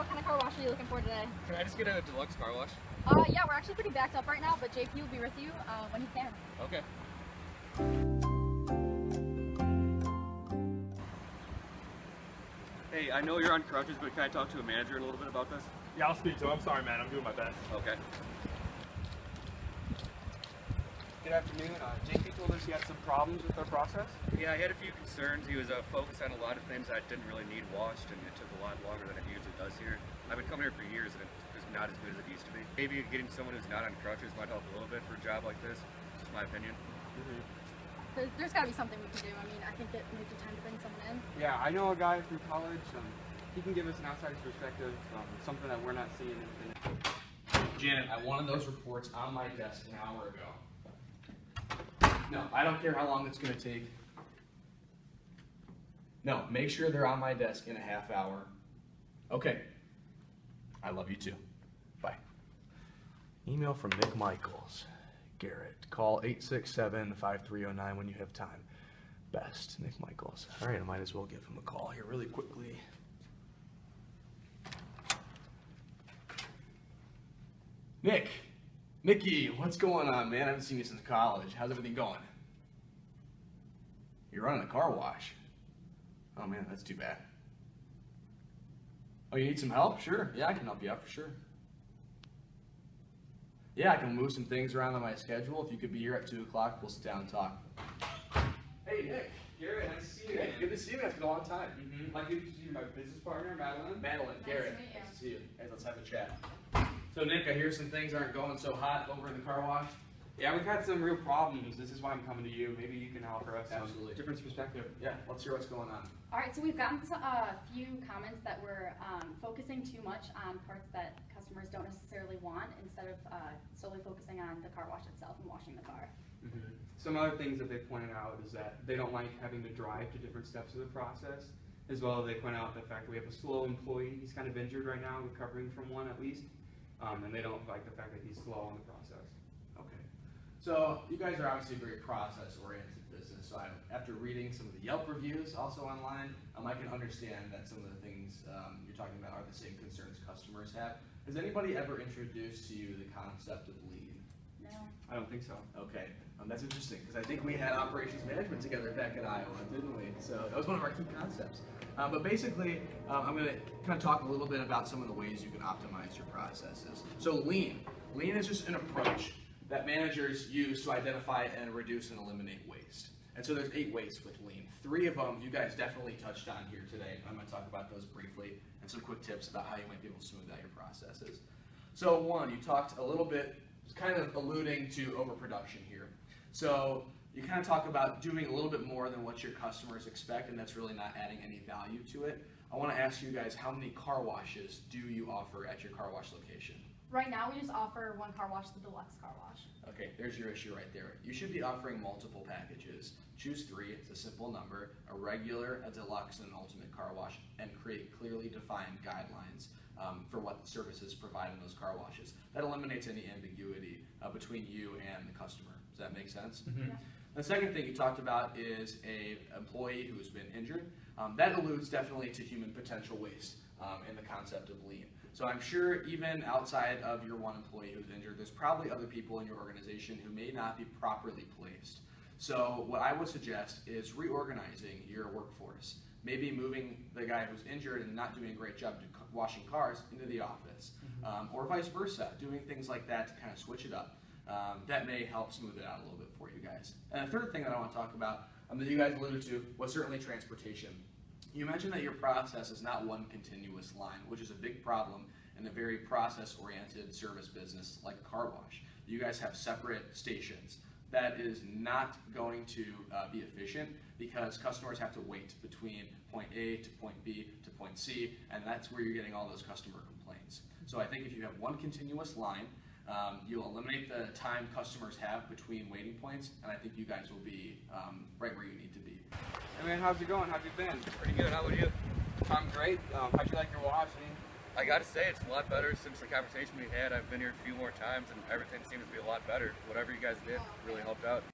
what kind of car wash are you looking for today? Can I just get a deluxe car wash? Yeah, we're actually pretty backed up right now, but JP will be with you when he can. Okay. Hey, I know you're on crutches, but can I talk to a manager a little bit about this? Yeah, I'll speak to him. I'm sorry, man. I'm doing my best. Okay. Good afternoon. JP told us he had some problems with our process. Yeah, I had a few concerns. He was focused on a lot of things that didn't really need washed, and it took a lot longer than it usually does here. I've been coming here for years, and it's not as good as it used to be. Maybe getting someone who's not on crutches might help a little bit for a job like this. Just my opinion. There's got to be something we can do. I mean, I think it may be time to bring someone in. Yeah, I know a guy from college. He can give us an outsider's perspective, something that we're not seeing. Janet, I wanted those reports on my desk an hour ago. No, I don't care how long it's going to take. No, make sure they're on my desk in a half hour. Okay. I love you too. Bye. Email from Nick Michaels. Garrett, call 867-5309 when you have time. Best, Nick Michaels. All right, I might as well give him a call here really quickly. Nicky, what's going on, man? I haven't seen you since college. How's everything going? You're running a car wash. Oh man, that's too bad. Oh, you need some help? Sure. Yeah, I can help you out for sure. Yeah, I can move some things around on my schedule. If you could be here at 2 o'clock, we'll sit down and talk. Hey, Nick. Garrett, nice to see you. Hey, good to see you. It's been a long time. Like to introduce you to my business partner, Madeline. Madeline, Nice Garrett, to meet you. nice to see you. Hey, let's have a chat. So, Nick, I hear some things aren't going so hot over in the car wash. Yeah, we've had some real problems. This is why I'm coming to you. Maybe you can offer us Absolutely. some different perspective. Yeah, let's hear what's going on. All right, so we've gotten a few comments that we're focusing too much on parts that customers don't necessarily want instead of solely focusing on the car wash itself and washing the car. Some other things that they pointed out is that they don't like having to drive to different steps of the process. As well, they point out the fact that we have a slow employee. He's kind of injured right now, recovering from one at least. And they don't like the fact that he's slow in the process. Okay. So, you guys are obviously a very process-oriented business. So, after reading some of the Yelp reviews also online, I can understand that some of the things you're talking about are the same concerns customers have. Has anybody ever introduced to you the concept of lean? No. I don't think so. Okay, that's interesting because I think we had operations management together back in Iowa, didn't we? So that was one of our key concepts. But basically, I'm going to kind of talk a little bit about some of the ways you can optimize your processes. So lean is just an approach that managers use to identify and reduce and eliminate waste. And so there's 8 ways with lean. 3 of them you guys definitely touched on here today. I'm going to talk about those briefly and some quick tips about how you might be able to smooth out your processes. So 1, you talked a little bit, kind of alluding to overproduction here. So you kind of talk about doing a little bit more than what your customers expect, and that's really not adding any value to it. I want to ask you guys, how many car washes do you offer at your car wash location? Right now, we just offer one car wash, the deluxe car wash. Okay, there's your issue right there. You should be offering multiple packages. Choose 3, it's a simple number, a regular, a deluxe, and an ultimate car wash, and create clearly defined guidelines for what services provide in those car washes. That eliminates any ambiguity between you and the customer. Does that make sense? Yeah. The second thing you talked about is an employee who's been injured. That alludes definitely to human potential waste in the concept of lean. So I'm sure even outside of your one employee who's injured, there's probably other people in your organization who may not be properly placed. So what I would suggest is reorganizing your workforce. Maybe moving the guy who's injured and not doing a great job washing cars into the office, or vice versa, doing things like that to kind of switch it up. That may help smooth it out a little bit for you guys. And the third thing that I want to talk about that you guys alluded to was certainly transportation. You mentioned that your process is not one continuous line, which is a big problem in a very process-oriented service business like a car wash. You guys have separate stations. That is not going to be efficient because customers have to wait between point A to point B to point C, and that's where you're getting all those customer complaints. So I think if you have one continuous line, you'll eliminate the time customers have between waiting points, and I think you guys will be right where you need to be. Hey man, how's it going? How've you been? Pretty good. How about you? I'm great. How'd you like your wash? I gotta say, it's a lot better since the conversation we had. I've been here a few more times, and everything seems to be a lot better. Whatever you guys did really helped out.